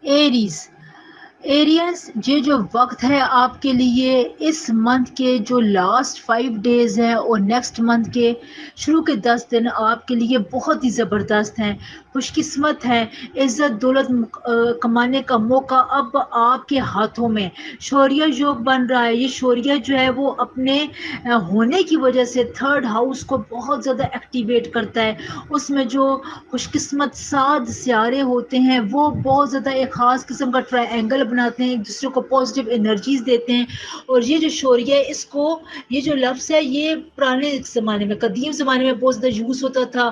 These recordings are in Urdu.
ایریز، ایریز یہ جو وقت ہے آپ کے لیے اس منتھ کے جو لاسٹ 5 days ہیں اور نیکسٹ منتھ کے شروع کے 10 دن آپ کے لیے بہت ہی زبردست ہیں، خوش قسمت ہیں، عزت دولت کمانے کا موقع اب آپ کے ہاتھوں میں شوریہ یوگ بن رہا ہے۔ یہ شوریہ جو ہے وہ اپنے ہونے کی وجہ سے تھرڈ ہاؤس کو بہت زیادہ ایکٹیویٹ کرتا ہے، اس میں جو خوش قسمت 7 سیارے ہوتے ہیں وہ بہت زیادہ ایک خاص قسم کا ٹرائی اینگل بناتے ہیں، ایک دوسرے کو پازیٹیو انرجیز دیتے ہیں۔ اور یہ جو شوریہ ہے اس کو، یہ جو لفظ ہے یہ پرانے زمانے میں، قدیم زمانے میں بہت زیادہ یوز ہوتا تھا،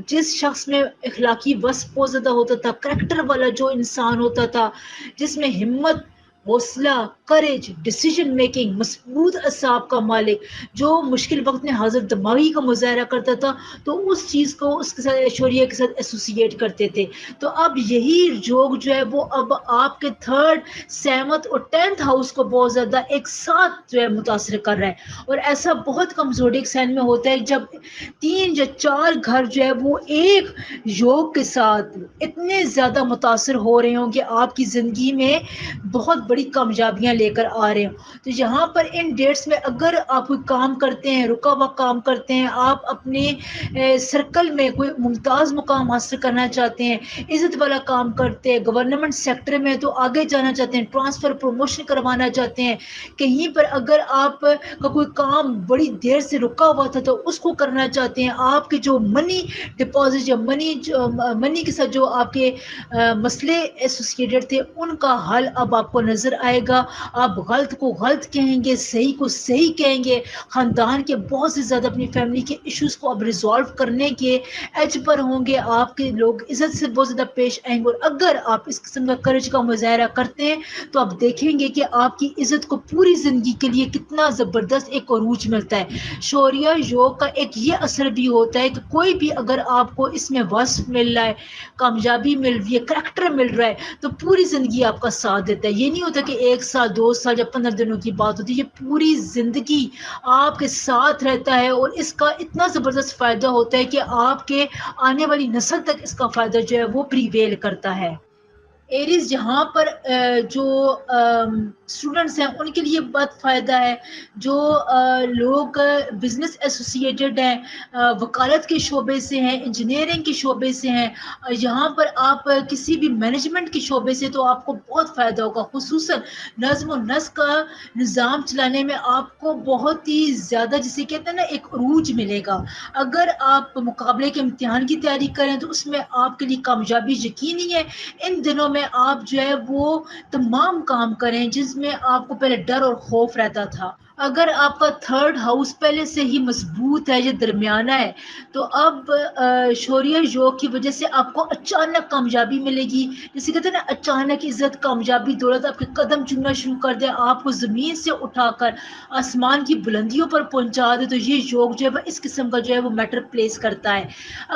جس شخص میں اخلاقی وصف بہت زیادہ ہوتا تھا، کریکٹر والا جو انسان ہوتا تھا، جس میں ہمت، حوصلہ، کریج، ڈیسیجن میکنگ، مضبوط اعصاب کا مالک، جو مشکل وقت میں حاضر دماغی کا مظاہرہ کرتا تھا، تو اس چیز کو اس کے ساتھ ایشوریا کے ساتھ ایسوسیٹ کرتے تھے۔ تو اب یہی جوگ جو ہے وہ اب آپ کے 3rd 7th اور 10th ہاؤس کو بہت زیادہ ایک ساتھ جو ہے متاثر کر رہا ہے۔ اور ایسا بہت کم زوڈیک سائن میں ہوتا ہے جب 3 یا 4 گھر جو ہے وہ ایک یوگ کے ساتھ اتنے زیادہ متاثر ہو رہے ہوں کہ آپ کی زندگی میں بہت بڑی کامیابیاں لے کر آ رہے ہوں۔ تو یہاں پر ان ڈیٹس میں اگر آپ کوئی کام کرتے ہیں، رکا ہوا کام کرتے ہیں، آپ اپنے سرکل میں کوئی ممتاز مقام حاصل کرنا چاہتے ہیں، عزت والا کام کرتے ہیں، گورنمنٹ سیکٹر میں تو آگے جانا چاہتے ہیں، ٹرانسفر پروموشن کروانا چاہتے ہیں، کہیں پر اگر آپ کا کوئی کام بڑی دیر سے رکا ہوا تھا تو اس کو کرنا چاہتے ہیں، آپ کے جو منی ڈپازٹ یا منی کے ساتھ جو آپ کے مسئلے ایسوسیٹڈ تھے ان کا حل اب آپ کو نظر آئے گا۔ آپ غلط کو غلط کہیں گے، صحیح کو صحیح کہیں گے، خاندان کے بہت سے زیادہ اپنی فیملی کے ایشوز کو اب ریزالو کرنے کے ایج پر ہوں گے، آپ کے لوگ عزت سے بہت زیادہ پیش آئیں گے۔ اور اگر آپ اس قسم کا کرج کا مظاہرہ کرتے ہیں تو آپ دیکھیں گے کہ آپ کی عزت کو پوری زندگی کے لیے کتنا زبردست ایک عروج ملتا ہے۔ شوریہ یوگ کا ایک یہ اثر بھی ہوتا ہے کہ کوئی بھی اگر آپ کو اس میں وصف مل رہا ہے، کامیابی مل رہی ہے، کریکٹر مل رہا ہے، تو پوری زندگی آپ کا ساتھ دیتا ہے۔ یہ نہیں ہوتا کہ 1 سال 2 سال یا 15 دنوں کی بات ہوتی ہے، یہ پوری زندگی آپ کے ساتھ رہتا ہے۔ اور اس کا اتنا زبردست فائدہ ہوتا ہے کہ آپ کے آنے والی نسل تک اس کا فائدہ جو ہے وہ پریویل کرتا ہے۔ ایریز جہاں پر جو اسٹوڈنٹس ہیں ان کے لیے بہت فائدہ ہے، جو لوگ بزنس ایسوسیٹڈ ہیں، وکالت کے شعبے سے ہیں، انجینئرنگ کے شعبے سے ہیں، یہاں پر آپ کسی بھی مینجمنٹ کے شعبے سے، تو آپ کو بہت فائدہ ہوگا، خصوصاً نظم و نسق کا نظام چلانے میں آپ کو بہت ہی زیادہ، جسے کہتے ہیں نا، ایک عروج ملے گا۔ اگر آپ مقابلے کے امتحان کی تیاری کریں تو اس میں آپ کے لیے کامیابی یقینی ہے۔ ان دنوں میں آپ جو ہے وہ تمام کام کریں جس میں آپ کو پہلے ڈر اور خوف رہتا تھا۔ اگر آپ کا 3rd ہاؤس پہلے سے ہی مضبوط ہے یا درمیانہ ہے تو اب شوریہ یوگ کی وجہ سے آپ کو اچانک کامیابی ملے گی، جسے کہتے ہیں نا اچانک عزت، کامیابی، دولت آپ کے قدم چننا شروع کر دے، آپ کو زمین سے اٹھا کر آسمان کی بلندیوں پر پہنچا دے، تو یہ یوگ جو ہے وہ اس قسم کا جو ہے وہ میٹر پلیس کرتا ہے۔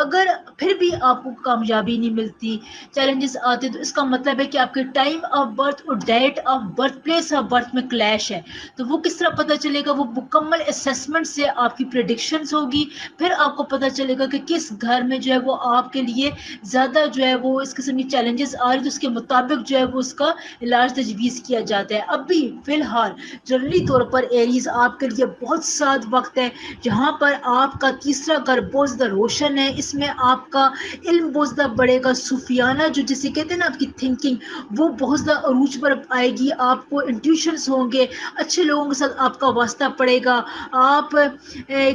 اگر پھر بھی آپ کو کامیابی نہیں ملتی، چیلنجز آتے، تو اس کا مطلب ہے کہ آپ کے ٹائم آف برتھ اور date of birth, place of birth میں کلیش ہے۔ تو وہ کس طرح پتہ چلے گا؟ وہ مکمل اسیسمنٹ سے آپ کی پریڈکشنز ہوگی، پھر آپ کو پتہ چلے گا کہ کس گھر میں جو ہے وہ آپ کے لیے زیادہ جو ہے وہ اس قسم کی چیلنجز آ رہی، تو اس کے مطابق جو ہے وہ اس کا علاج تجویز کیا جاتا ہے۔ ابھی فی الحال جنرلی طور پر ایریز آپ کے لیے بہت ساتھ وقت ہے، جہاں پر آپ کا تیسرا گھر بہت زیادہ روشن ہے، اس میں آپ کا علم بہت زیادہ بڑھے گا، صوفیانہ جو جسے کہتے ہیں نا آپ کی تھنکنگ وہ بہت زیادہ عروج پر آئے گی، آپ کو انٹیوشنز ہوں گے، اچھے لوگوں کے ساتھ آپ کا واسطہ پڑے گا، آپ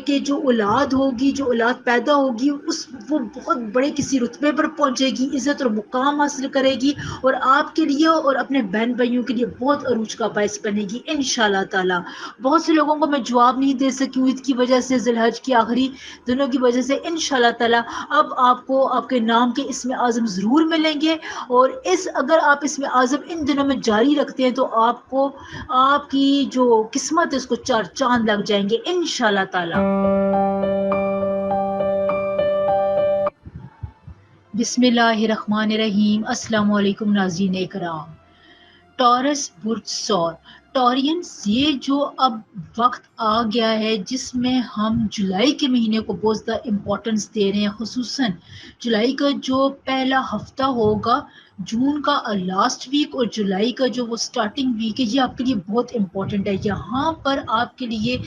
کے جو اولاد ہوگی، جو اولاد پیدا ہوگی وہ بہت بڑے کسی رتبے پر پہنچے گی، عزت اور مقام حاصل کرے گی، اور آپ کے لیے اور اپنے بہن بھائیوں کے لیے بہت عروج کا باعث بنے گی انشاءاللہ تعالی۔ بہت سے لوگوں کو میں جواب نہیں دے سکی ہوں عید کی وجہ سے، ذی الحج کی آخری دنوں کی وجہ سے، انشاءاللہ تعالی اب آپ کو آپ کے نام کے اسم اعظم ضرور ملیں گے، اور اگر آپ اسم اعظم ان دنوں میں جاری رکھتے ہیں تو آپ کو آپ کی جو قسمت ہے اس کو 4 چاند لگ جائیں گے انشاءاللہ تعالی۔ بسم اللہ الرحمن الرحیم۔ السلام علیکم ناظرین اکرام۔ ٹورس برج سور ٹورینز، یہ جو اب وقت آ گیا ہے جس میں ہم جولائی کے مہینے کو بہت زیادہ امپورٹنس دے رہے ہیں، خصوصاً جولائی کا جو پہلا ہفتہ ہوگا جون کا لاسٹ ویک اور جولائی کا جو وہ سٹارٹنگ ویک ہے، یہ آپ کے لیے بہت امپورٹنٹ ہے. یہاں پر آپ کے لیے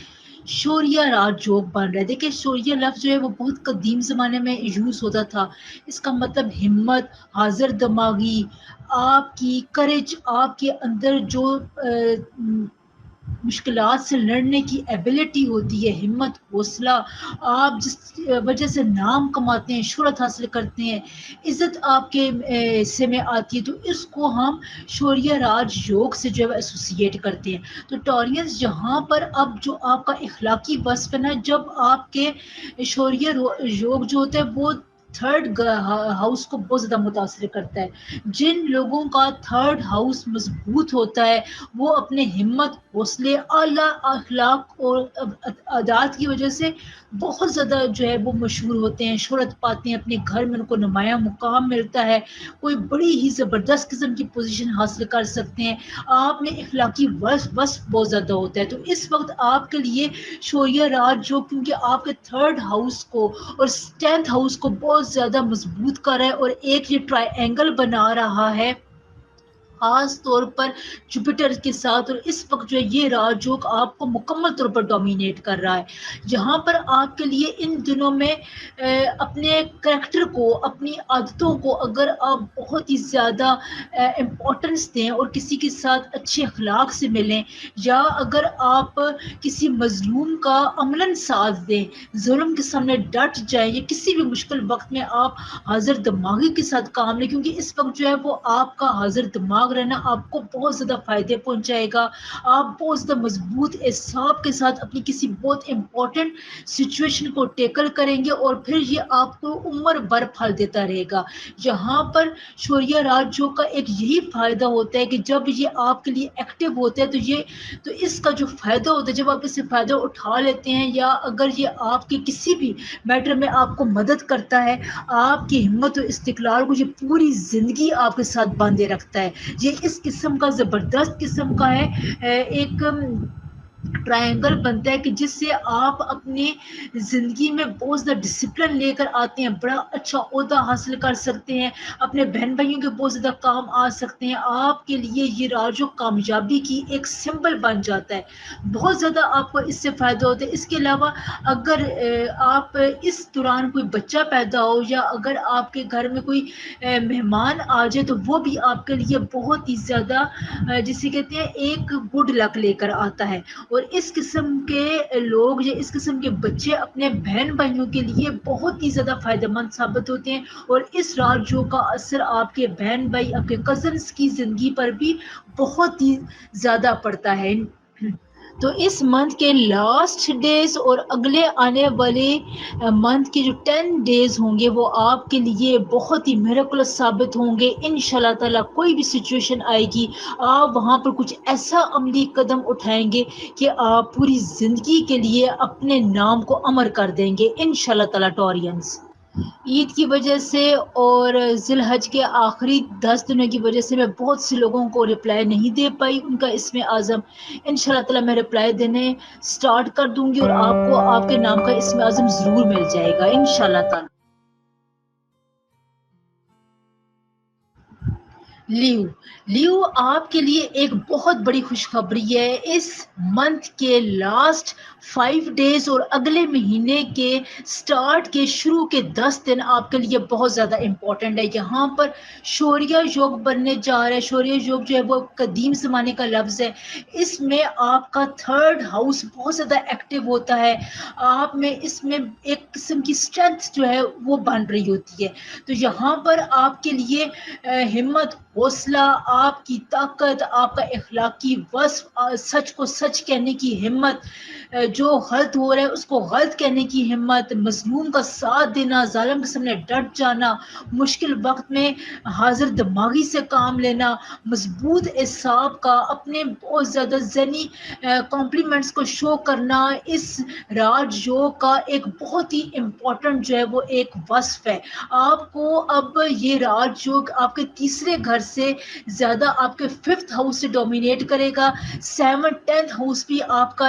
شوریہ راج یوگ بن رہا ہے. دیکھیں شوریہ لفظ جو ہے وہ بہت قدیم زمانے میں یوز ہوتا تھا. اس کا مطلب ہمت، حاضر دماغی، آپ کی کریج، آپ کے اندر جو مشکلات سے لڑنے کی ایبلٹی ہوتی ہے، ہمت، حوصلہ، آپ جس وجہ سے نام کماتے ہیں، شہرت حاصل کرتے ہیں، عزت آپ کے حصے میں آتی ہے، تو اس کو ہم شوریہ راج یوگ سے جو ہے ایسوسیٹ کرتے ہیں. تو ٹورینس یہاں پر اب جو آپ کا اخلاقی وصف ہے نا، جب آپ کے شوریہ یوگ جو ہوتا ہے وہ تھرڈ ہاؤس کو بہت زیادہ متاثر کرتا ہے. جن لوگوں کا تھرڈ ہاؤس مضبوط ہوتا ہے وہ اپنے ہمت، حوصلے، اعلیٰ اخلاق اور عادات کی وجہ سے بہت زیادہ جو ہے وہ مشہور ہوتے ہیں، شہرت پاتے ہیں، اپنے گھر میں ان کو نمایاں مقام ملتا ہے، کوئی بڑی ہی زبردست قسم کی پوزیشن حاصل کر سکتے ہیں. آپ میں اخلاقی وصف بہت زیادہ ہوتا ہے. تو اس وقت آپ کے لیے شوریہ راج جو کیونکہ آپ کے تھرڈ ہاؤس کو اور 10th ہاؤس کو بہت زیادہ مضبوط کر رہا ہے اور ایک یہ ٹرائی اینگل بنا رہا ہے خاص طور پر جوپیٹر کے ساتھ. اور اس وقت جو ہے یہ راج یوگ آپ کو مکمل طور پر ڈومینیٹ کر رہا ہے. جہاں پر آپ کے لیے ان دنوں میں اپنے کریکٹر کو، اپنی عادتوں کو اگر آپ بہت ہی زیادہ امپورٹنس دیں اور کسی کے ساتھ اچھے اخلاق سے ملیں، یا اگر آپ کسی مظلوم کا عملاً ساتھ دیں، ظلم کے سامنے ڈٹ جائیں، یا کسی بھی مشکل وقت میں آپ حاضر دماغی کے ساتھ کام لیں، کیونکہ اس وقت جو ہے وہ آپ کا حاضر دماغ رہنا آپ کو بہت زیادہ فائدے پہنچائے گا. آپ بہت زیادہ مضبوط اعصاب کے ساتھ اپنی کسی بہت امپورٹنٹ سچویشن کو ٹیکل کریں گے اور پھر یہ آپ کو عمر بھر پھل دیتا رہے گا. یہاں پر شوریہ راج یوگ کا ایک یہی فائدہ ہوتا ہے کہ جب یہ آپ کے لیے ایکٹیو ہوتے ہیں تو اس کا جو فائدہ ہوتا ہے، جب آپ اس سے فائدہ اٹھا لیتے ہیں، یا اگر یہ آپ کے کسی بھی میٹر میں آپ کو مدد کرتا ہے، آپ کی ہمت و استقلال کو یہ پوری زندگی آپ کے ساتھ باندھے رکھتا ہے. یہ اس قسم کا زبردست قسم کا ہے ایک ٹرائنگل بنتا ہے کہ جس سے آپ اپنی زندگی میں بہت زیادہ ڈسپلن لے کر آتے ہیں، بڑا اچھا عہدہ حاصل کر سکتے ہیں، اپنے بہن بھائیوں کے بہت زیادہ کام آ سکتے ہیں. آپ کے لیے یہ راج یوگ کامیابی کی ایک سمبل بن جاتا ہے. بہت زیادہ آپ کو اس سے فائدہ ہوتا ہے. اس کے علاوہ اگر آپ اس دوران کوئی بچہ پیدا ہو، یا اگر آپ کے گھر میں کوئی مہمان آ جائے، تو وہ بھی آپ کے لیے بہت ہی زیادہ جسے کہتے ہیں ایک گڈ لک لے کر آتا ہے. اور اس قسم کے لوگ یا اس قسم کے بچے اپنے بہن بھائیوں کے لیے بہت ہی زیادہ فائدہ مند ثابت ہوتے ہیں. اور اس راج یوگ کا اثر آپ کے بہن بھائی، آپ کے کزنس کی زندگی پر بھی بہت ہی زیادہ پڑتا ہے. تو اس منتھ کے لاسٹ ڈیز اور اگلے آنے والے منتھ کے جو 10 ڈیز ہوں گے وہ آپ کے لیے بہت ہی میریکلس ثابت ہوں گے. ان شاء اللہ تعالیٰ کوئی بھی سچویشن آئے گی، آپ وہاں پر کچھ ایسا عملی قدم اٹھائیں گے کہ آپ پوری زندگی کے لیے اپنے نام کو امر کر دیں گے ان شاء اللہ تعالیٰ. ٹورینس عید کی وجہ سے اور ذی الحج کے آخری 10 دنوں کی وجہ سے میں بہت سے لوگوں کو رپلائی نہیں دے پائی ان کا اسم اعظم. ان شاء اللہ تعالیٰ میں رپلائی دینے سٹارٹ کر دوں گی اور آپ کو آپ کے نام کا اسم اعظم ضرور مل جائے گا ان شاء اللہ تعالیٰ. لیو لیو آپ کے لیے ایک بہت بڑی خوشخبری ہے. اس منتھ کے لاسٹ 5 ڈیز اور اگلے مہینے کے سٹارٹ کے شروع کے 10 دن آپ کے لیے بہت زیادہ امپورٹنٹ ہے. یہاں پر شوریہ یوگ بننے جا رہا ہے. شوریہ یوگ جو ہے وہ قدیم زمانے کا لفظ ہے. اس میں آپ کا تھرڈ ہاؤس بہت زیادہ ایکٹیو ہوتا ہے. آپ میں اس میں ایک قسم کی اسٹرینتھ جو ہے وہ بن رہی ہوتی ہے. تو یہاں پر آپ کے لیے ہمت، حوصلہ، آپ کی طاقت، آپ کا اخلاقی وصف، سچ کو سچ کہنے کی ہمت، جو غلط ہو رہا ہے اس کو غلط کہنے کی ہمت، مظلوم کا ساتھ دینا، ظالم کے سامنے ڈٹ جانا، مشکل وقت میں حاضر دماغی سے کام لینا، مضبوط اعصاب کا، اپنے بہت زیادہ ذہنی کمپلیمنٹس کو شو کرنا، اس راج یوگ کا ایک بہت ہی امپورٹنٹ جو ہے وہ ایک وصف ہے. آپ کو اب یہ راج یوگ آپ کے تیسرے گھر سے زیادہ آپ کے 5th ہاؤس سے ڈومینیٹ کرے گا. 7th 10th ہاؤس بھی آپ کا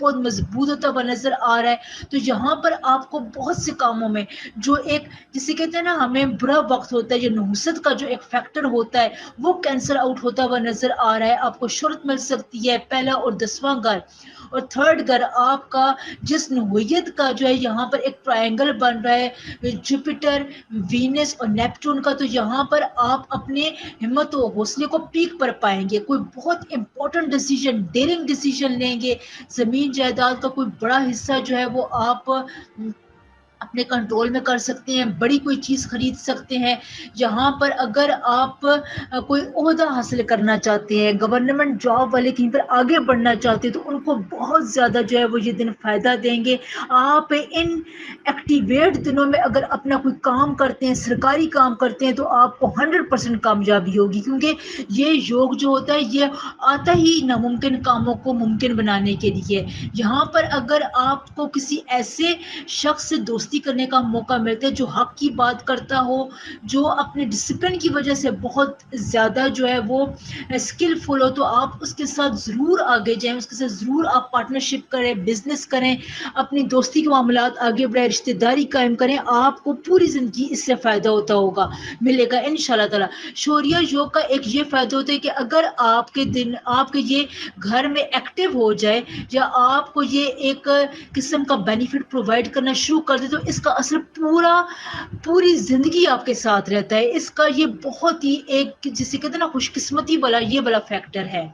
بہت مضبوط ہوتا ہوا نظر آ رہا ہے. تو یہاں پر آپ کو بہت سے کاموں میں جو ایک جسے کہتے ہیں نا ہمیں برا وقت ہوتا ہے، یہ نحوست کا جو ایک فیکٹر ہوتا ہے وہ کینسل آؤٹ ہوتا ہوا نظر آ رہا ہے. آپ کو شہرت مل سکتی ہے، پہلا اور 10واں گھر اور تھرڈ گھر آپ کا جس نوعیت کا جو ہے یہاں پر ایک ٹرائنگل بن رہا ہے جوپیٹر وینس اور نیپٹون کا. تو یہاں پر آپ اپنے ہمت و حوصلے کو پیک پر پائیں گے، کوئی بہت امپورٹنٹ ڈیسیجن ڈیرنگ ڈیسیجن لیں گے. زمین جائیداد کا کوئی بڑا حصہ جو ہے وہ آپ اپنے کنٹرول میں کر سکتے ہیں، بڑی کوئی چیز خرید سکتے ہیں. یہاں پر اگر آپ کوئی عہدہ حاصل کرنا چاہتے ہیں، گورنمنٹ جاب والے کہیں پر آگے بڑھنا چاہتے ہیں، تو ان کو بہت زیادہ جو ہے وہ یہ دن فائدہ دیں گے. آپ ان ایکٹیویٹ دنوں میں اگر اپنا کوئی کام کرتے ہیں، سرکاری کام کرتے ہیں، تو آپ کو 100% کامیابی ہوگی، کیونکہ یہ یوگ جو ہوتا ہے یہ آتا ہی ناممکن کاموں کو ممکن بنانے کے لیے. یہاں پر اگر آپ کو کسی ایسے شخص سے دوستی کرنے کا موقع ملتا ہے جو حق کی بات کرتا ہو، جو اپنے ڈسپلن کی وجہ سے بہت زیادہ جو ہے وہ اسکلفل ہو، تو آپ اس کے ساتھ ضرور آگے جائیں، اس کے ساتھ ضرور آپ پارٹنرشپ کریں، بزنس کریں، اپنی دوستی کے معاملات آگے بڑھائیں، رشتہ داری قائم کریں. آپ کو پوری زندگی اس سے فائدہ ہوتا ہوگا ملے گا انشاءاللہ تعالی. شوریہ یوگ کا ایک یہ فائدہ ہوتا ہے کہ اگر آپ کے دن آپ کے یہ گھر میں ایکٹیو ہو جائے یا آپ کو یہ ایک قسم کا بینیفٹ پرووائڈ کرنا شروع کر دے، تو اس کا اثر پوری زندگی آپ کے ساتھ رہتا ہے. اس کا یہ بہت ہی ایک جسے کہتے ہیں نا خوش قسمتی والا یہ والا فیکٹر ہے.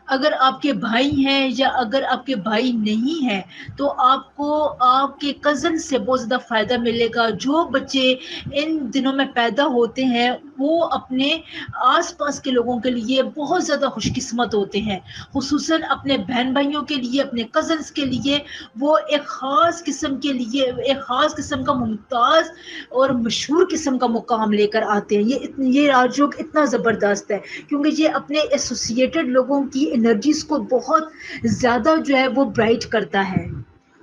اگر آپ کے بھائی ہیں یا اگر آپ کے بھائی نہیں ہیں تو آپ کو آپ کے کزن سے بہت زیادہ فائدہ ملے گا. جو بچے ان دنوں میں پیدا ہوتے ہیں وہ اپنے آس پاس کے لوگوں کے لیے بہت زیادہ خوش قسمت ہوتے ہیں، خصوصاً اپنے بہن بھائیوں کے لیے، اپنے کزنس کے لیے. وہ ایک خاص قسم کے لیے ایک خاص قسم کا ممتاز اور مشہور قسم کا مقام لے کر آتے ہیں. یہ راج یوگ اتنا زبردست ہے کیونکہ یہ اپنے ایسوسیٹڈ لوگوں کی انرجیز کو بہت زیادہ جو ہے وہ برائٹ کرتا ہے.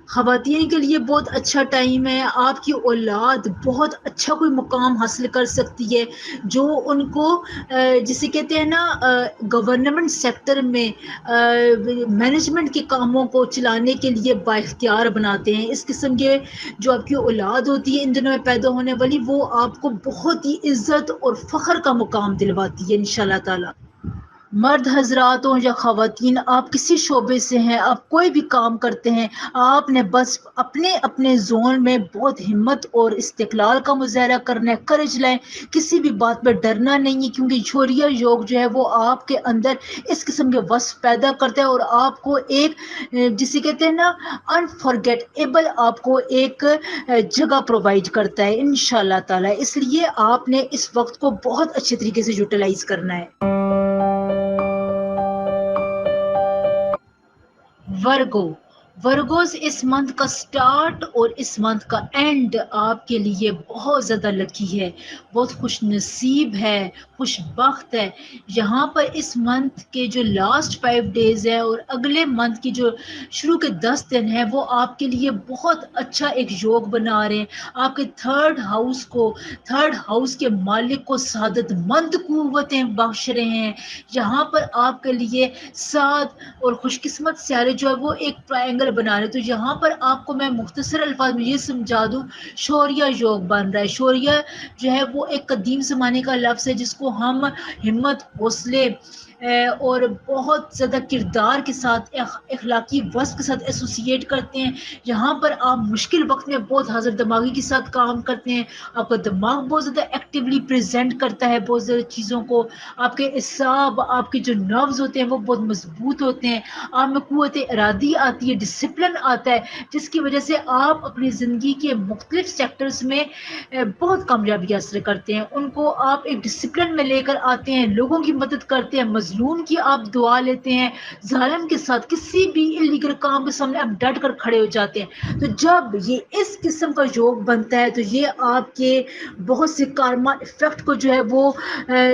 خواتین کے لیے بہت اچھا ٹائم ہے. آپ کی اولاد بہت اچھا کوئی مقام حاصل کر سکتی ہے جو ان کو جسے کہتے ہیں نا گورنمنٹ سیکٹر میں مینجمنٹ کے کاموں کو چلانے کے لیے بااختیار بناتے ہیں. اس قسم کے جو آپ کی اولاد ہوتی ہے ان دنوں میں پیدا ہونے والی، وہ آپ کو بہت ہی عزت اور فخر کا مقام دلواتی ہے انشاءاللہ تعالی. مرد حضرات ہوں یا خواتین، آپ کسی شعبے سے ہیں، آپ کوئی بھی کام کرتے ہیں، آپ نے بس اپنے اپنے زون میں بہت ہمت اور استقلال کا مظاہرہ کرنا ہے. کرج لائیں، کسی بھی بات پہ ڈرنا نہیں ہے، کیونکہ شوریہ یوگ جو ہے وہ آپ کے اندر اس قسم کے وصف پیدا کرتا ہے اور آپ کو ایک جسے کہتے ہیں نا انفارگیٹیبل آپ کو ایک جگہ پرووائڈ کرتا ہے انشاءاللہ تعالی. اس لیے آپ نے اس وقت کو بہت اچھے طریقے سے یوٹیلائز کرنا ہے. ورگوز اس منتھ کا سٹارٹ اور اس منتھ کا اینڈ آپ کے لیے بہت زیادہ لکی ہے، بہت خوش نصیب ہے، خوش بخت ہے. یہاں پر اس منتھ کے جو لاسٹ 5 ڈیز ہے اور اگلے منتھ کی جو شروع کے 10 دن ہے وہ آپ کے لیے بہت اچھا ایک یوگ بنا رہے ہیں. آپ کے تھرڈ ہاؤس کے مالک کو سعادت مند قوتیں بخش رہے ہیں. یہاں پر آپ کے لیے سعادت اور خوش قسمت سیارے جو ہے وہ ایک ٹرائنگل بنا رہے. تو یہاں پر آپ کو میں مختصر الفاظ میں یہ سمجھا دوں، شوریہ یوگ بن رہا ہے. شوریہ جو ہے وہ ایک قدیم زمانے کا لفظ ہے جس کو ہم ہمت، حوصلے اور بہت زیادہ کردار کے ساتھ اخلاقی وصف کے ساتھ ایسوسیٹ کرتے ہیں. یہاں پر آپ مشکل وقت میں بہت حاضر دماغی کے ساتھ کام کرتے ہیں. آپ کا دماغ بہت زیادہ ایکٹیولی پریزنٹ کرتا ہے بہت زیادہ چیزوں کو. آپ کے اعصاب، آپ کے جو نروز ہوتے ہیں وہ بہت مضبوط ہوتے ہیں. آپ میں قوت ارادی آتی ہے، ڈسپلن آتا ہے، جس کی وجہ سے آپ اپنی زندگی کے مختلف سیکٹرز میں بہت کامیابی حاصل کرتے ہیں. ان کو آپ ایک ڈسپلن میں لے کر آتے ہیں، لوگوں کی مدد کرتے ہیں، مظلوم کی آپ دعا لیتے ہیں، ظالم کے ساتھ کسی بھی انلیگل کام کے سامنے آپ ڈٹ کر کھڑے ہو جاتے ہیں. تو جب یہ اس قسم کا یوگ بنتا ہے تو یہ آپ کے بہت سے کارما افیکٹ کو جو ہے وہ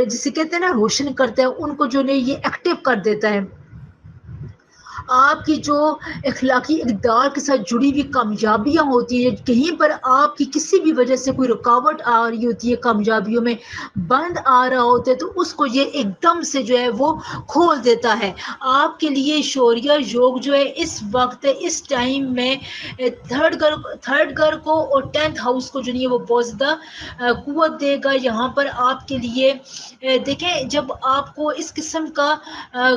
جسے کہتے ہیں نا روشن کرتا ہے، ان کو جو ہے یہ ایکٹیو کر دیتا ہے. آپ کی جو اخلاقی اقدار کے ساتھ جڑی ہوئی کامیابیاں ہوتی ہیں، کہیں پر آپ کی کسی بھی وجہ سے کوئی رکاوٹ آ رہی ہوتی ہے، کامیابیوں میں بند آ رہا ہوتا ہے، تو اس کو یہ ایک دم سے جو ہے وہ کھول دیتا ہے آپ کے لیے۔ شوریہ یوگ جو ہے اس وقت اس ٹائم میں تھرڈ گھر کو اور 10th ہاؤس کو جو نہیں ہے وہ بہت زیادہ قوت دے گا یہاں پر آپ کے لیے۔ دیکھیں جب آپ کو اس قسم کا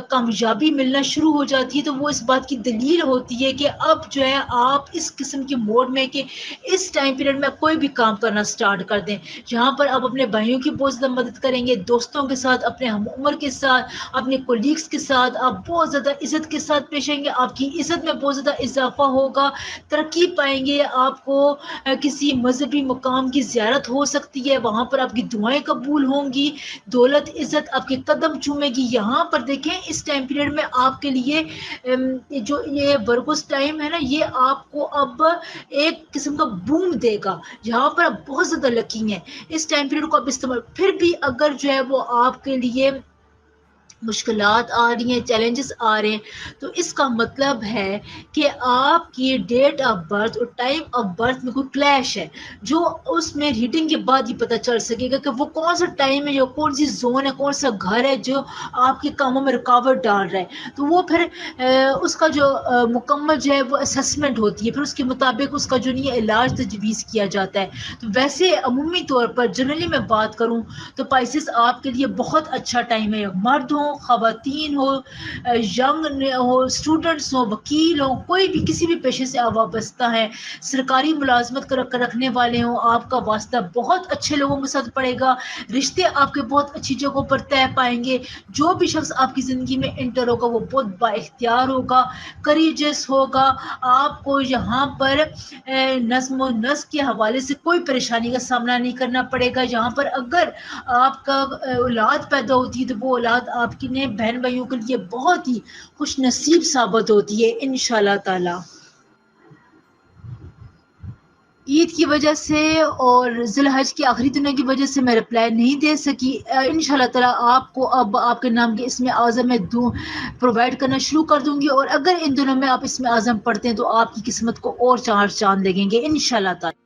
کامیابی ملنا شروع ہو جاتی ہے تو وہ اس بات کی دلیل ہوتی ہے کہ اب جو ہے آپ اس قسم کے موڈ میں کہ اس ٹائم پیریڈ میں کوئی بھی کام کرنا سٹارٹ کر دیں، جہاں پر آپ اپنے بھائیوں کی بہت زیادہ مدد کریں گے، دوستوں کے ساتھ، اپنے ہم عمر کے ساتھ، اپنے کولیگس کے ساتھ آپ بہت زیادہ عزت کے ساتھ پیش آئیں گے، آپ کی عزت میں بہت زیادہ اضافہ ہوگا، ترقی پائیں گے، آپ کو کسی مذہبی مقام کی زیارت ہو سکتی ہے، وہاں پر آپ کی دعائیں قبول ہوں گی، دولت عزت آپ کے قدم چومے گی۔ یہاں پر دیکھیں اس ٹائم پیریڈ میں آپ کے لیے جو یہ ورگوس ٹائم ہے نا، یہ آپ کو اب ایک قسم کا بوم دے گا، جہاں پر آپ بہت زیادہ لکی ہیں۔ اس ٹائم پیریڈ کو آپ استعمال، پھر بھی اگر جو ہے وہ آپ کے لیے مشکلات آ رہی ہیں، چیلنجز آ رہے ہیں، تو اس کا مطلب ہے کہ آپ کی ڈیٹ آف برتھ اور ٹائم آف برتھ میں کوئی کلیش ہے، جو اس میں ریڈنگ کے بعد ہی پتہ چل سکے گا کہ وہ کون سا ٹائم ہے، یا کون سی زون ہے، کون سا گھر ہے جو آپ کے کاموں میں رکاوٹ ڈال رہا ہے۔ تو وہ پھر اس کا جو مکمل جو ہے وہ اسسمنٹ ہوتی ہے، پھر اس کے مطابق اس کا جو نہیں علاج تجویز کیا جاتا ہے۔ تو ویسے عمومی طور پر جنرلی میں بات کروں تو پائسس آپ کے لیے بہت اچھا ٹائم ہے، مرد ہوں، خواتین ہو، ینگ ہو، اسٹوڈنٹس ہو، وکیل ہو، کوئی بھی کسی بھی پیشے سے وابستہ ہے، سرکاری ملازمت رکھنے والے ہوں، آپ کا واسطہ بہت اچھے لوگوں کے ساتھ پڑے گا، رشتے آپ کے بہت اچھی جگہوں پر طے پائیں گے، جو بھی شخص آپ کی زندگی میں انٹر ہوگا وہ بہت با اختیار ہوگا، کریجس ہوگا، آپ کو یہاں پر نظم و نسق کے حوالے سے کوئی پریشانی کا سامنا نہیں کرنا پڑے گا۔ یہاں پر اگر آپ کا اولاد پیدا ہوتی ہے تو وہ اولاد آپ کی نے بہن بھائیوں کے لیے بہت ہی خوش نصیب ثابت ہوتی ہے انشاءاللہ تعالی۔ عید کی وجہ سے اور ذی الحج کے آخری دنوں کی وجہ سے میں رپلائی نہیں دے سکی، انشاءاللہ تعالی آپ کو اب آپ کے نام کے اسم اعظم میں پرووائڈ کرنا شروع کر دوں گی، اور اگر ان دنوں میں آپ اسم اعظم پڑھتے ہیں تو آپ کی قسمت کو اور چار چاند لگیں گے انشاءاللہ تعالی۔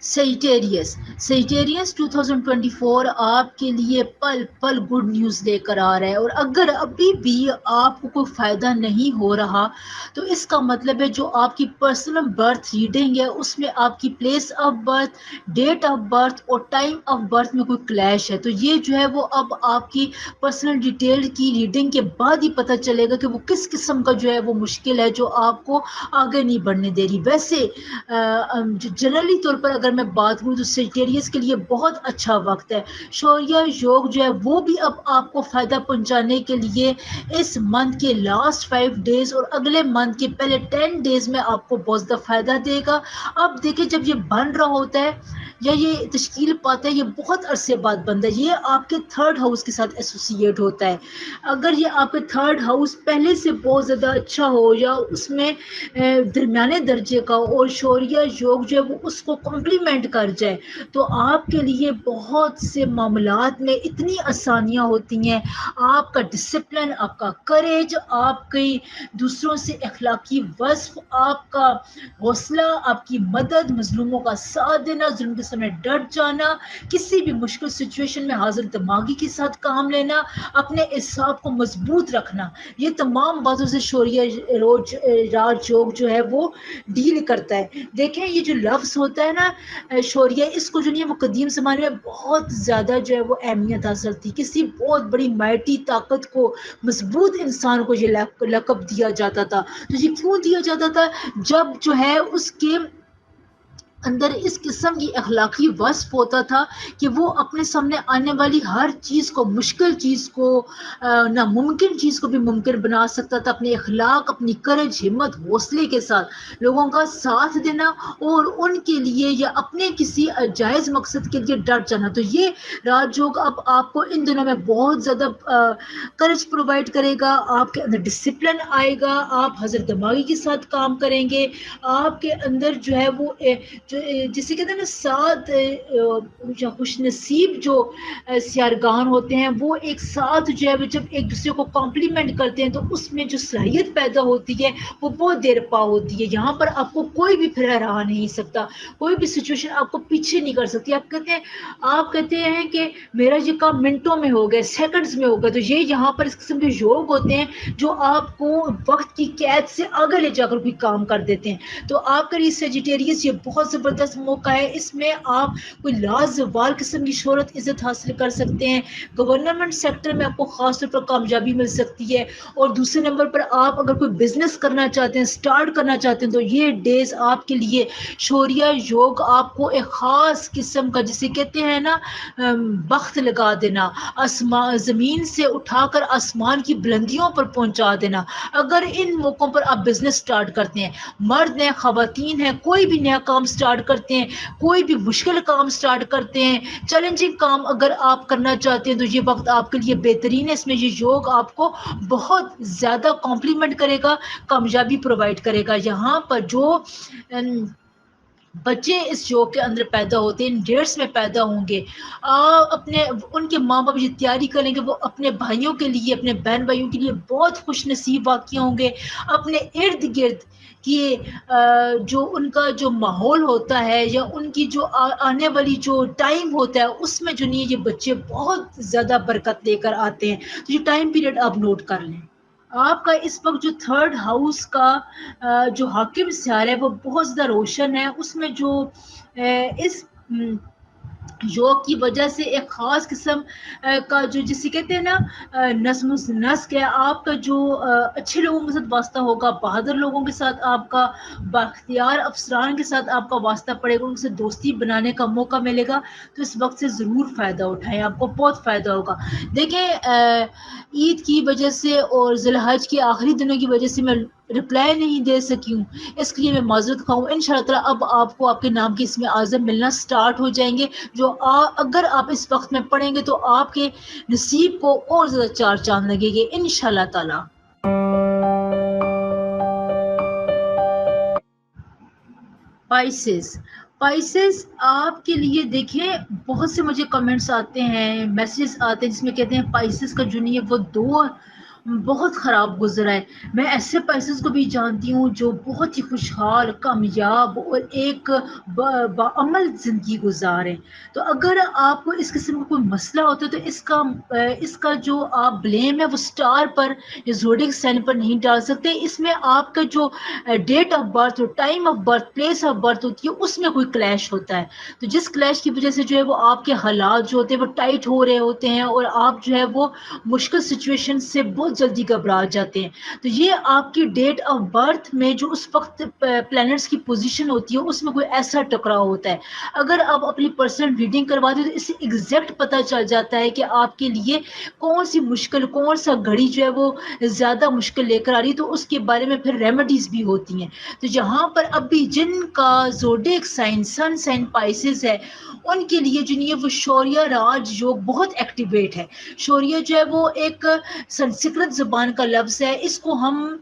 سیجیٹیریس 2024 آپ کے لیے پل پل گڈ نیوز لے کر آ رہا ہے، اور اگر ابھی بھی آپ کو کوئی فائدہ نہیں ہو رہا تو اس کا مطلب ہے جو آپ کی پرسنل برتھ ریڈنگ ہے اس میں آپ کی place of birth, date of birth اور ٹائم آف برتھ میں کوئی کلیش ہے، تو یہ جو ہے وہ اب آپ کی پرسنل ڈیٹیل کی ریڈنگ کے بعد ہی پتہ چلے گا کہ وہ کس قسم کا جو ہے وہ مشکل ہے جو آپ کو آگے نہیں بڑھنے دے رہی۔ ویسے جنرلی طور پر اگر میں بات کروں تو سیجیٹیریس کے لیے بہت اچھا وقت ہے، شوریہ یوگ جو ہے وہ بھی اب آپ کو فائدہ پہنچانے کے لیے اس منتھ کے لاسٹ 5 ڈیز اور اگلے منتھ کے پہلے 10 ڈیز میں آپ کو بہت زیادہ فائدہ دے گا۔ اب دیکھیں جب یہ بن رہا ہوتا ہے یا یہ تشکیل پاتا ہے، یہ بہت عرصے بعد بنتا ہے، یہ آپ کے تھرڈ ہاؤس کے ساتھ ایسوسیٹ ہوتا ہے۔ اگر یہ آپ کے تھرڈ ہاؤس پہلے سے بہت زیادہ اچھا ہو یا اس میں درمیانے درجے کا ہو اور شوریہ یوگ جو ہے وہ اس کو کمپلیمنٹ کر جائے تو آپ کے لیے بہت سے معاملات میں اتنی آسانیاں ہوتی ہیں، آپ کا ڈسپلن، آپ کا کریج، آپ کی دوسروں سے اخلاقی وصف، آپ کا حوصلہ، آپ کی مدد، مظلوموں کا ساتھ دینا، ظلم کے سامنے ڈٹ جانا، کسی بھی مشکل سچویشن میں حاضر دماغی کے ساتھ کام لینا، اپنے اعصاب کو مضبوط رکھنا، یہ تمام باتوں سے شوریہ راج یوگ جو ہے وہ ڈیل کرتا ہے۔ دیکھیں یہ جو لفظ ہوتا ہے نا شوریہ، اس کو جو نہیں ہے وہ قدیم زمانے میں بہت زیادہ جو ہے وہ اہمیت حاصل تھی، کسی بہت بڑی مائٹی طاقت کو، مضبوط انسان کو یہ لقب دیا جاتا تھا۔ تو یہ کیوں دیا جاتا تھا؟ جب جو ہے اس کے اندر اس قسم کی اخلاقی وصف ہوتا تھا کہ وہ اپنے سامنے آنے والی ہر چیز کو، مشکل چیز کو، ناممکن چیز کو بھی ممکن بنا سکتا تھا، اپنے اخلاق، اپنی کرج، ہمت، حوصلے کے ساتھ لوگوں کا ساتھ دینا اور ان کے لیے یا اپنے کسی جائز مقصد کے لیے ڈٹ جانا۔ تو یہ راج یوگ اب آپ کو ان دنوں میں بہت زیادہ کرج پرووائڈ کرے گا، آپ کے اندر ڈسپلن آئے گا، آپ حضرت دماغی کے ساتھ کام کریں گے، آپ کے اندر جو ہے وہ جسے کہتے ہیں نا 7 جو خوش نصیب جو سیارگان ہوتے ہیں وہ ایک ساتھ جو ہے وہ جب ایک دوسرے کو کمپلیمنٹ کرتے ہیں تو اس میں جو صلاحیت پیدا ہوتی ہے وہ بہت دیر پا ہوتی ہے. یہاں پر آپ کو کوئی بھی پھر رہا نہیں سکتا, کوئی بھی سچویشن آپ کو پیچھے نہیں کر سکتی. آپ کہتے ہیں کہ میرا یہ کام منٹوں میں ہو گیا, سیکنڈز میں ہو گیا. تو یہ یہاں پر اس قسم کے یوگ ہوتے ہیں جو آپ کو وقت کی قید سے آگے لے جا کر کوئی کام کر دیتے ہیں. تو آپ کا یہ سیجیٹیریس یہ بہت زبردست موقع ہے, اس میں آپ کوئی لازوال قسم کی شہرت عزت حاصل کر سکتے ہیں. گورنمنٹ سیکٹر میں آپ کو خاص طور پر کامیابی مل سکتی ہے. اور دوسرے نمبر پر آپ اگر کوئی بزنس کرنا چاہتے ہیں, سٹارٹ کرنا چاہتے ہیں, تو یہ ڈیز آپ کے لیے شوریہ یوگ آپ کو ایک خاص قسم کا جسے کہتے ہیں نا بخت لگا دینا, زمین سے اٹھا کر آسمان کی بلندیوں پر پہنچا دینا. اگر ان موقعوں پر آپ بزنس سٹارٹ کرتے ہیں, مرد ہیں خواتین ہیں, کوئی بھی نیا کام سٹارٹ کرتے ہیں, کوئی بھی مشکل کام سٹارٹ کرتے ہیں, چیلنجنگ کام اگر آپ کرنا چاہتے ہیں, تو یہ وقت آپ کے لیے بہترین ہے. اس میں یہ یوگ آپ کو بہت زیادہ کمپلیمنٹ کرے گا, کامیابی پرووائڈ کرے گا. یہاں پر جو بچے اس یوگ کے اندر پیدا ہوتے ہیں, ان ڈیٹس میں پیدا ہوں گے, ان کے ماں باپ یہ تیاری کریں گے وہ اپنے بھائیوں کے لیے, اپنے بہن بھائیوں کے لیے بہت خوش نصیب واقع ہوں گے. اپنے ارد گرد کہ جو ان کا جو ماحول ہوتا ہے یا ان کی جو آنے والی جو ٹائم ہوتا ہے اس میں جو نہیں یہ بچے بہت زیادہ برکت لے کر آتے ہیں. تو یہ ٹائم پیریڈ آپ نوٹ کر لیں. آپ کا اس وقت جو 3rd ہاؤس کا جو حاکم سیارہ ہے وہ بہت زیادہ روشن ہے. اس میں جو اس یوگ کی وجہ سے ایک خاص قسم کا جو جسے کہتے ہیں نا نظم و نسق ہے, آپ کا جو اچھے لوگوں کے ساتھ واسطہ ہوگا, بہادر لوگوں کے ساتھ آپ کا, بااختیار افسران کے ساتھ آپ کا واسطہ پڑے گا, ان سے دوستی بنانے کا موقع ملے گا. تو اس وقت سے ضرور فائدہ اٹھائیں, آپ کو بہت فائدہ ہوگا. دیکھیں عید کی وجہ سے اور ذی الحج کے آخری دنوں کی وجہ سے میں رپلائی نہیں دے سکی ہوں, اس کے لیے میں معذرت خواہ ہوں. ان شاء اللہ تعالیٰ اب آپ کو آپ کے نام کے اسم اعظم ملنا سٹارٹ ہو جائیں گے, جو اگر آپ اس وقت میں پڑھیں گے تو آپ کے نصیب کو اور زیادہ 4 چاند لگے گے ان شاء اللہ تعالیٰ. پائسز آپ کے لیے دیکھیں بہت سے مجھے کمنٹس آتے ہیں, میسیجز آتے ہیں جس میں کہتے ہیں پائسز کا جو نہیں ہے وہ دور بہت خراب گزرا ہے. میں ایسے پائسز کو بھی جانتی ہوں جو بہت ہی خوشحال, کامیاب اور ایک باعمل زندگی گزاریں. تو اگر آپ کو اس قسم کا کوئی مسئلہ ہوتا ہے تو اس کا جو آپ بلیم ہے وہ سٹار پر یا زوڈک سائن پر نہیں ڈال سکتے. اس میں آپ کا جو date of birth, time of birth, place of birth ہوتی ہے اس میں کوئی کلیش ہوتا ہے. تو جس کلیش کی وجہ سے جو ہے وہ آپ کے حالات جو ہوتے ہیں وہ ٹائٹ ہو رہے ہوتے ہیں اور آپ جو ہے وہ مشکل سچویشن سے بہت جلدی گھبرا جاتے ہیں. تو یہ آپ کی ڈیٹ آف برتھ میں جو اس وقت پلانٹس کی پوزیشن ہوتی ہے اس میں کوئی ایسا ٹکراؤ ہوتا ہے. اگر آپ اپنی پرسنل ریڈنگ کرواتے ہیں تو اس سے ایگزیکٹ پتہ چل جاتا ہے کہ آپ کے لیے کون سی مشکل, کون سا گھڑی جو ہے وہ زیادہ مشکل لے کر آ رہی, تو اس کے بارے میں پھر ریمیڈیز بھی ہوتی ہیں. تو یہاں پر ابھی جن کا زوڈیک سائن سن سائن پائسز ہے ان کے لیے جو نہیں ہے وہ شوریہ راج یوگ بہت ایکٹیویٹ ہے. شوریہ جو ہے وہ ایک سنسکرت زبان کا لفظ ہے. اس کو ہم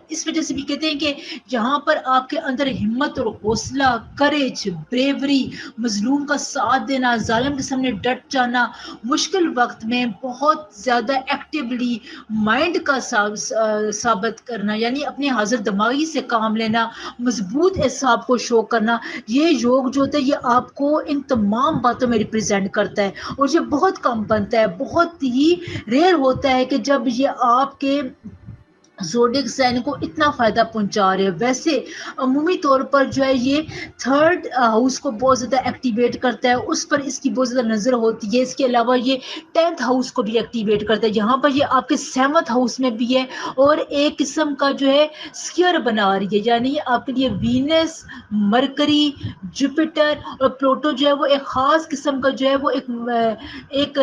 اس وجہ سے بھی کہتے ہیں کہ جہاں پر آپ کے اندر ہمت اور حوصلہ, کریج, بریوری, مظلوم کا ساتھ دینا, ظالم کے سامنے ڈٹ جانا, مشکل وقت میں بہت زیادہ ایکٹیولی مائنڈ کا ثابت کرنا, یعنی اپنے حاضر دماغی سے کام لینا, مضبوط اعصاب کو شو کرنا, یہ یوگ جو ہوتا ہے یہ آپ کو ان تمام باتوں میں ریپرزینٹ کرتا ہے. اور یہ بہت کم بنتا ہے, بہت ہی ریئر ہوتا ہے کہ جب یہ آپ کے زوڈک سائن کو اتنا فائدہ پہنچا رہے ہیں. ویسے عمومی طور پر جو ہے یہ 3rd ہاؤس کو بہت زیادہ ایکٹیویٹ کرتا ہے, اس پر اس کی بہت زیادہ نظر ہوتی ہے. اس کے علاوہ یہ 10th ہاؤس کو بھی ایکٹیویٹ کرتا ہے, یہاں پر یہ آپ کے 7th ہاؤس میں بھی ہے اور ایک قسم کا جو ہے اسکیئر بنا رہی ہے, یعنی آپ کے لیے وینس, مرکری, جوپیٹر اور پلوٹو جو ہے وہ ایک خاص قسم کا جو ہے وہ ایک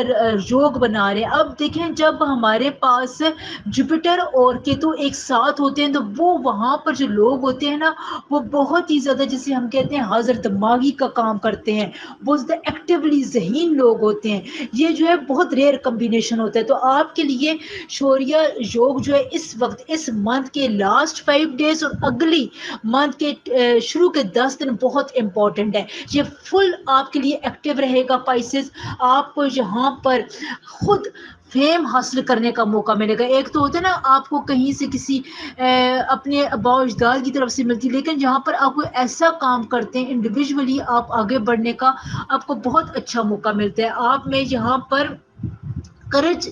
یوگ بنا رہے ہیں. اب دیکھیں جب ہمارے پاس جوپیٹر اور کیتو تو ایک ساتھ ہوتے ہیں تو وہ وہاں پر جو لوگ ہوتے ہیں نا وہ بہت ہی زیادہ جسے ہم کہتے ہیں حاضر دماغی کا کام کرتے ہیں، بہت زیادہ ایکٹیولی ذہین لوگ ہوتے ہیں، یہ جو ہے بہت ریئر کمبینیشن ہوتا ہے۔ تو آپ کے لیے شوریہ یوگ جو ہے اس وقت اس منتھ کے لاسٹ 5 days اور اگلی منتھ کے شروع کے 10 دن بہت امپورٹنٹ ہے، یہ فل آپ کے لیے ایکٹیو رہے گا پائسز، آپ کو یہاں پر خود فیم حاصل کرنے کا موقع ملے گا۔ ایک تو ہوتا ہے نا آپ کو کہیں سے کسی اپنے آباء و اجداد کی طرف سے ملتی، لیکن جہاں پر آپ کو ایسا کام کرتے ہیں انڈیویجولی آپ آگے بڑھنے کا آپ کو بہت اچھا موقع ملتا ہے۔ آپ میں یہاں پر کرج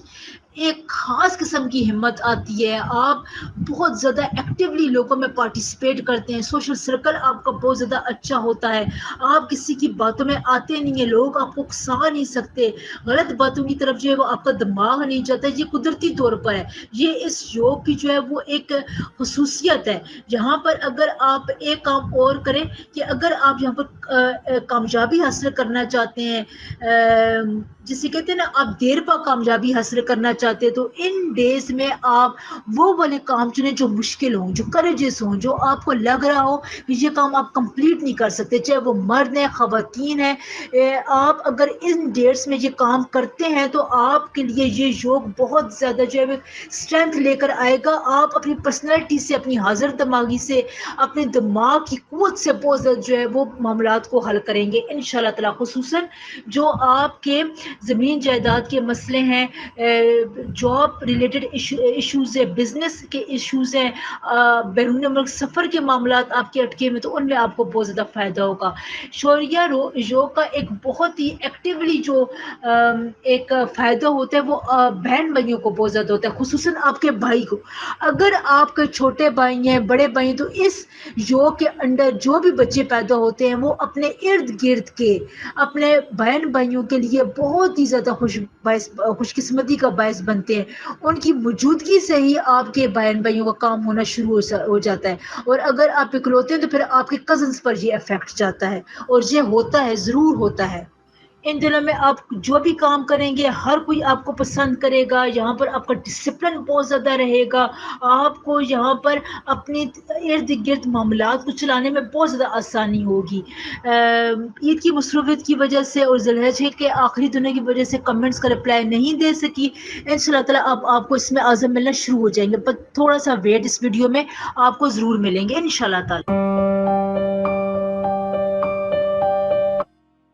ایک خاص قسم کی ہمت آتی ہے، آپ بہت زیادہ ایکٹیولی لوگوں میں پارٹیسپیٹ کرتے ہیں، سوشل سرکل آپ کا بہت زیادہ اچھا ہوتا ہے، آپ کسی کی باتوں میں آتے نہیں ہیں، لوگ آپ کو اکسا نہیں سکتے، غلط باتوں کی طرف جو ہے وہ آپ کا دماغ نہیں جاتا، یہ قدرتی طور پر ہے۔ یہ اس یوگ کی جو ہے وہ ایک خصوصیت ہے، جہاں پر اگر آپ ایک کام اور کریں کہ اگر آپ یہاں پر کامیابی حاصل کرنا چاہتے ہیں، جسے کہتے ہیں نا آپ دیر پا کامیابی حاصل کرنا چاہتے ہیں، تو ان ڈیز میں آپ وہ والے کام چنیں جو مشکل ہوں، جو کریجس ہوں، جو آپ کو لگ رہا ہو کہ یہ کام آپ کمپلیٹ نہیں کر سکتے، چاہے وہ مرد ہیں خواتین ہیں، آپ اگر ان ڈیٹس میں یہ کام کرتے ہیں تو آپ کے لیے یہ یوگ بہت زیادہ جو ہے اسٹرینتھ لے کر آئے گا۔ آپ اپنی پرسنالٹی سے، اپنی حاضر دماغی سے، اپنے دماغ کی قوت سے بہت زیادہ جو ہے وہ معاملات کو حل کریں گے انشاءاللہ تعالی، خصوصاً جو آپ کے زمین جائیداد کے مسئلے ہیں، جاب ریلیٹڈ ایشوز ہیں، بزنس کے ایشوز ہیں، بیرون ملک سفر کے معاملات آپ کے اٹکے میں، تو ان میں آپ کو بہت زیادہ فائدہ ہوگا۔ شوریہ یوگ کا ایک بہت ہی ایکٹیولی جو ایک فائدہ ہوتا ہے وہ بہن بھائیوں کو بہت زیادہ ہوتا ہے، خصوصاً آپ کے بھائی کو۔ اگر آپ کے چھوٹے بھائی ہیں، بڑے بھائی ہیں، تو اس یوگ کے انڈر جو بھی بچے پیدا ہوتے ہیں وہ اپنے ارد گرد کے اپنے بہن بھائیوں کے لیے بہت ہی زیادہ خوش قسمتی کا باعث بنتے ہیں، ان کی موجودگی سے ہی آپ کے بہن بھائیوں کا کام ہونا شروع ہو جاتا ہے، اور اگر آپ اکلوتے ہیں تو پھر آپ کے کزنس پر یہ افیکٹ جاتا ہے، اور یہ ہوتا ہے، ضرور ہوتا ہے۔ ان دنوں میں آپ جو بھی کام کریں گے ہر کوئی آپ کو پسند کرے گا، یہاں پر آپ کا ڈسپلن بہت زیادہ رہے گا، آپ کو یہاں پر اپنے ارد گرد معاملات کو چلانے میں بہت زیادہ آسانی ہوگی۔ عید کی مصروفیت کی وجہ سے اور ذی الحجہ کے آخری دنوں کی وجہ سے کمنٹس کا رپلائی نہیں دے سکی، انشاءاللہ تعالیٰ اب آپ کو اس میں عزم ملنا شروع ہو جائیں گے، پر تھوڑا سا ویٹ، اس ویڈیو میں آپ کو ضرور ملیں گے انشاءاللہ تعالیٰ۔